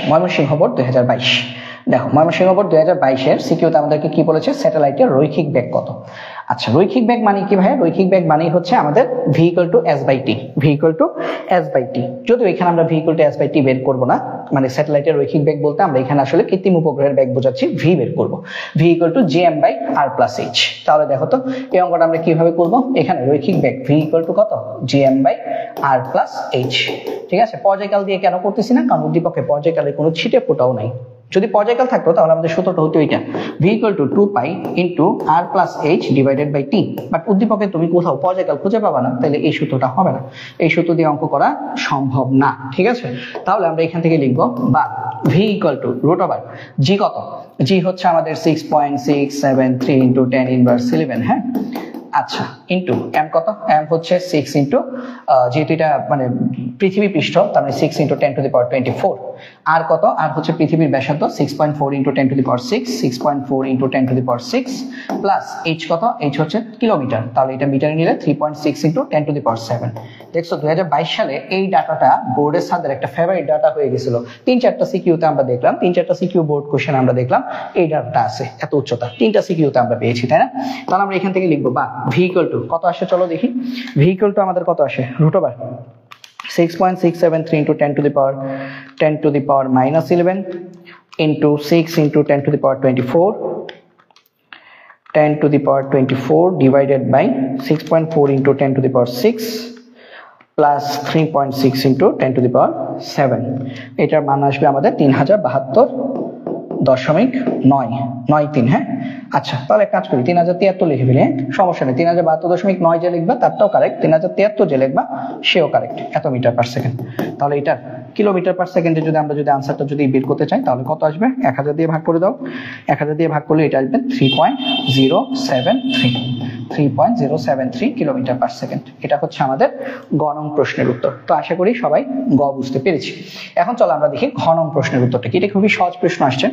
Mymensingh board 2022। দেখো Mymensingh board 2022-এর সিকিউতে আমাদেরকে কি বলেছে, স্যাটেলাইটের রৈখিক বেগ কত। আচ্ছা, রৈখিক বেগ মানে কি ভাই? রৈখিক বেগ মানে হচ্ছে আমাদের v = s/t, v = s/t। যদিও এখানে আমরা v = s/t বের করব না, মানে স্যাটেলাইটের রৈখিক বেগ বলতে আমরা এখানে আসলে কৃত্রিম উপগ্রহের বেগ বোঝাচ্ছি, v বের করব, v = gm/r+h। তাহলে দেখো তো এই অঙ্কটা আমরা কিভাবে করব। এখানে রৈখিক বেগ v = কত, gm/r+h। ঠিক আছে, পর্যায়কাল দিয়ে কেন করতেছি না, কারণ উদ্দীপকে পর্যায়কালের কোনো ছিটে ফোটাও নাই। যদি পর্যায়কাল থাকতো তাহলে আমাদের সূত্রটা হতো এটা, v = 2π × r+h / t। বাট উদ্দীপকে তুমি কোথাও পর্যায়কাল খুঁজে পাবা না, তাহলে এই সূত্রটা হবে না, এই সূত্র দিয়ে অঙ্ক করা সম্ভব না। ঠিক আছে, তাহলে আমরা এখান থেকে লিখব বা v = √g কত, g হচ্ছে আমাদের 6.673 × 10⁻11। হ্যাঁ, আচ্ছা, ইন্টু m কত, m হচ্ছে 6 ইন্টু, যেহেতু এটা মানে পৃথিবী পৃষ্ঠ তার মানে 6 × 10⁻24। আর কত, আর হচ্ছে পৃথিবীর ব্যাসার্ধ 6.4 × 10⁶, 6.4 × 10⁶, প্লাস h কত, h হচ্ছে কিলোমিটার, তাহলে এটা মিটারে নিলে 3.6 × 10⁷। দেখছো 2022 সালে এই ডাটাটা বোর্ডের সাথে একটা ফেভারিট ডাটা হয়ে গেছিল। 3-4টা সিকিউতে আমরা দেখলাম, 3-4টা সিকিউ বোর্ড কোশ্চেন আমরা দেখলাম এই ডাটাটা আছে এত উচ্চতা, 3টা সিকিউতে আমরা পেয়েছি, তাই না? তাহলে আমরা এখান থেকে লিখবো বা v = কত আসে, চলো দেখি। v = আমাদের কত আসে, √6.673 × 10⁻11 into 6 × 10⁻24, 10⁻24 divided by 6.4 × 10⁶ প্লাস 3.6 × 10⁷। এটার মান আসবে আমাদের 3072.993। হ্যাঁ, আচ্ছা, তাহলে কাজ করি 3073 লিখে ফেলি। সমস্যা নেই, 3072.9 যে লিখবা তারটাও কারেক্ট, 3073 যে লিখবা সেও কারেক্ট, এত মিটার পার সেকেন্ড। তাহলে এটা কিলোমিটার পার সেকেন্ডে যদি আমরা আনসারটা বের করতে চাই তাহলে কত আসবে, 1000 দিয়ে ভাগ করে দাও, 1000 দিয়ে ভাগ করলে এটা আসবে 3.073 কিলোমিটার পার সেকেন্ড। এটা হচ্ছে আমাদের গ নং প্রশ্নের উত্তর। তো আশা করি সবাই গ বুঝতে পেরেছি। এখন চলো আমরা দেখি ঘ নং প্রশ্নের উত্তরটা কি। এটা খুবই সহজ প্রশ্ন আসছে,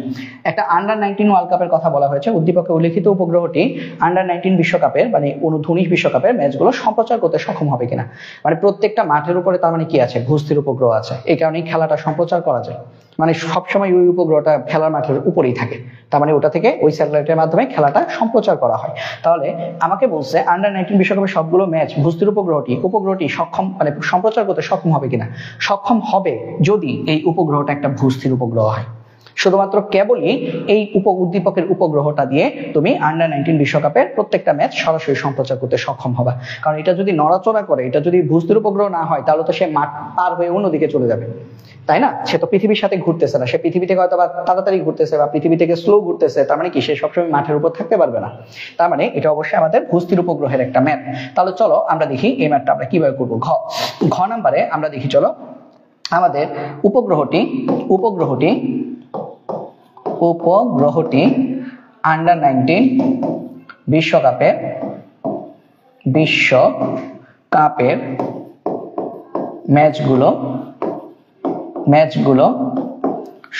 একটা আন্ডার-19 ওয়ার্ল্ড কাপের কথা বলা হয়েছে। উদ্দীপকে উল্লেখিত উপগ্রহটি আন্ডার-19 বিশ্বকাপের মানে U19 বিশ্বকাপের ম্যাচগুলো সম্প্রচার করতে সক্ষম হবে কিনা। মানে প্রত্যেকটা মাঠের উপরে তার মানে কি আছে, ভূস্থির উপগ্রহ আছে, এই কারণে খেলাটা সম্প্রচার করা যায়। মানে সবসময় ওই উপগ্রহটা খেলার মাঠের উপরেই থাকে, তার মানে ওটা থেকে ওই স্যাটেলাইটের মাধ্যমে খেলাটা সম্প্রচার করা হয়। তাহলে আমাকে বলছে আন্ডার-19 বিশ্বকাপের সবগুলো ম্যাচ ভূস্থির উপগ্রহটি সক্ষম মানে সম্প্রচার করতে সক্ষম হবে কিনা। সক্ষম হবে যদি এই উপগ্রহটা একটা ভূস্থির উপগ্রহ হয়। শুধুমাত্র কেবলই এই উদ্দীপকের উপগ্রহটা দিয়ে তুমি আন্ডার-19 বিশ্বকাপের প্রত্যেকটা ম্যাচ সরাসরি সম্প্রচার করতে সক্ষম হবে। কারণ এটা যদি নড়াচড়া করে, এটা যদি ভূস্থির উপগ্রহ না হয় তাহলে তো সে মাঠ পার হয়ে অন্যদিকে চলে যাবে, তাই না? সে তো পৃথিবীর সাথে ঘুরতেছে না, সে পৃথিবী থেকে হয়তো বা তাড়াতাড়ি ঘুরতেছে বা পৃথিবী থেকে স্লো ঘুরতেছে, তার মানে কি সে সবসময় মাঠের উপর থাকতে পারবে না। তার মানে এটা অবশ্যই আমাদের ভূস্থির উপগ্রহের একটা ম্যাপ। তাহলে চলো আমরা দেখি এই ম্যাপটা আমরা কিভাবে করবো। ঘ নাম্বারে আমরা দেখি, চলো আমাদের উপগ্রহটি আন্ডার-19 বিশ্বকাপের ম্যাচগুলো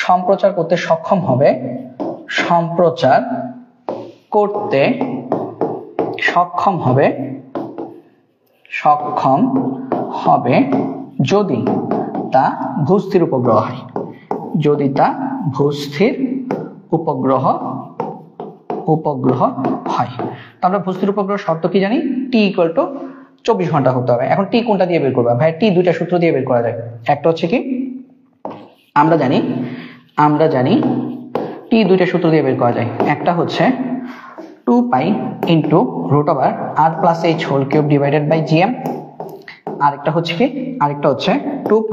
সম্প্রচার করতে সক্ষম হবে যদি তা ভূস্থির উপগ্রহ হয়, হয়। তো আমরা ভূস্থির উপগ্রহ শর্ত কি জানি, t = 24 ঘন্টা হতে হবে। এখন টি কোনটা দিয়ে বের করবা ভাই? টি দুইটা সূত্র দিয়ে বের করা যায়। একটা হচ্ছে কি, আমরা জানি টি দুইটা সূত্র দিয়ে বের করা যায়। একটা হচ্ছে 2π × √r+h³ আরেকটা হচ্ছে 2π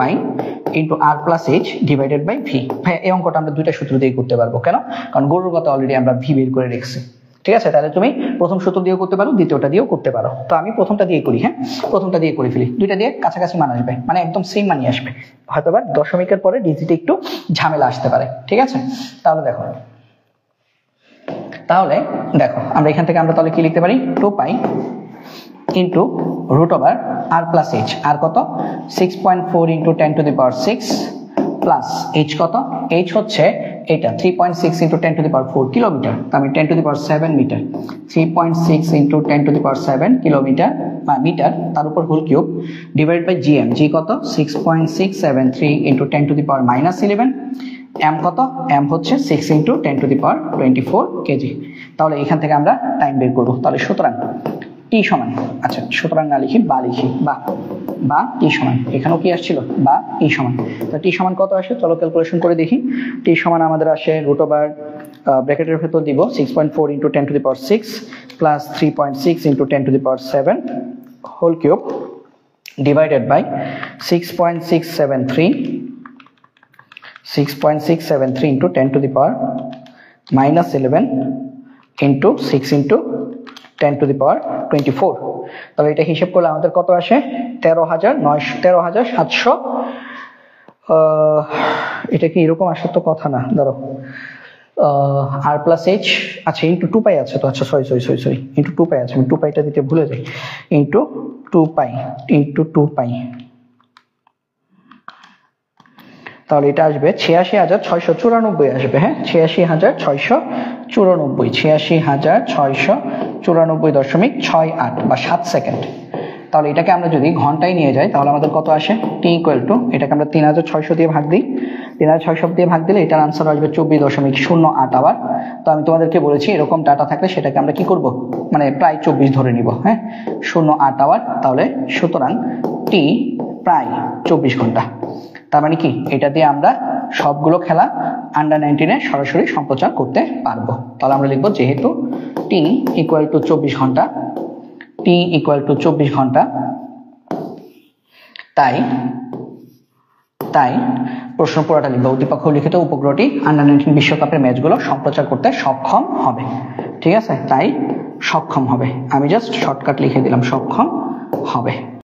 × r+h/v। ভাই এই অঙ্কটা আমরা দুইটা সূত্র দিয়ে করতে পারবো। কেন? কারণ গরুর কথা অলরেডি আমরা v বের করে রেখেছি। ঠিক আছে, তাহলে তুমি প্রথম সূত্র দিয়েও করতে পারো, দ্বিতীয়টা দিয়েও করতে পারো। তো আমি প্রথমটা দিয়ে করি। হ্যাঁ, প্রথমটা দিয়ে করে ফেলি, দুইটা দিয়ে কাছাকাছি মান আসবে, মানে একদম সেম মানই আসবে, হয়তো বা দশমিকের পরে ডিজিটে একটু ঝামেলা আসতে পারে। ঠিক আছে, তাহলে দেখো আমরা এখান থেকে আমরা তাহলে কি লিখতে পারি, 2π × √r+h, আর কত 6.4 × 10⁶, প্লাস h কত, h হচ্ছে এটা 3.6 × 10⁴ কিলোমিটার, আমি 10⁷ মিটার, 3.6 × 10⁷ কিলোমিটার বা মিটার, তার উপর whole cube divide by gm, g কত 6.673 × 10⁻11 এম কত? এম হচ্ছে 6 × 10⁻24 কেজি। তাহলে এখান থেকে আমরা টাইম বের করবো। তাহলে সুতরাং টি সমান, আচ্ছা সুতরাং না লিখি, বা লিখি, বা টি সমান, এখানেও কি আসছিল, বা টি সমান। তো টি সমান কত আসে? চলো ক্যালকুলেশন করে দেখি। টি সমান আমাদের আসে √, ব্র্যাকেটের ভেতর দিব 6.4 × 10⁻6 plus 3.6 × 10⁻7 whole cube divided by 6.673 × 10⁻11 into 6 × 10⁻24। তাহলে এটা হিসেব করলে আমাদের কত আসে? 13,700। এটা কি এরকম আসার তো কথা না, ধরো আর প্লাস এইচ, আচ্ছা ইন্টু 2π আছে তো, আচ্ছা সরি ইন্টু 2π আছে, আমি 2πটা দিতে ভুলে যাই, ইন্টু 2π। তাহলে এটা আসবে 86,694 আসবে। হ্যাঁ 86,694, 86,694.68 বা 7 সেকেন্ড। তাহলে এটাকে আমরা যদি ঘন্টায় নিয়ে যাই তাহলে আমাদের কত আসে? টি ইকুয়াল টু, এটাকে আমরা 3,600 দিয়ে ভাগ দিই, 3,600 দিয়ে ভাগ দিলে এটার আনসার আসবে 24.08 আওয়ার। তো আমি তোমাদেরকে বলেছি এরকম ডাটা থাকলে সেটাকে আমরা কি করব, মানে প্রায় 24 ধরে নিব। হ্যাঁ 08 আওয়ার। তাহলে সুতরাং টি প্রায় 24 ঘন্টা। তার মানে কি এটা দিয়ে আমরা সবগুলো খেলা আন্ডার 19-এ সরাসরি সম্প্রচার করতে পারবো। তাহলে আমরা লিখবো যেহেতু টি ইকুয়াল টু 24 ঘন্টা, টি ইকুয়াল টু 24 ঘন্টা, তাই প্রশ্ন পুরোটা লিখবো, উদ্দীপক লিখিত উপগ্রহটি আন্ডার 19 বিশ্বকাপের ম্যাচগুলো সম্প্রচার করতে সক্ষম হবে। ঠিক আছে, তাই সক্ষম হবে। আমি জাস্ট শর্টকাট লিখে দিলাম, সক্ষম হবে।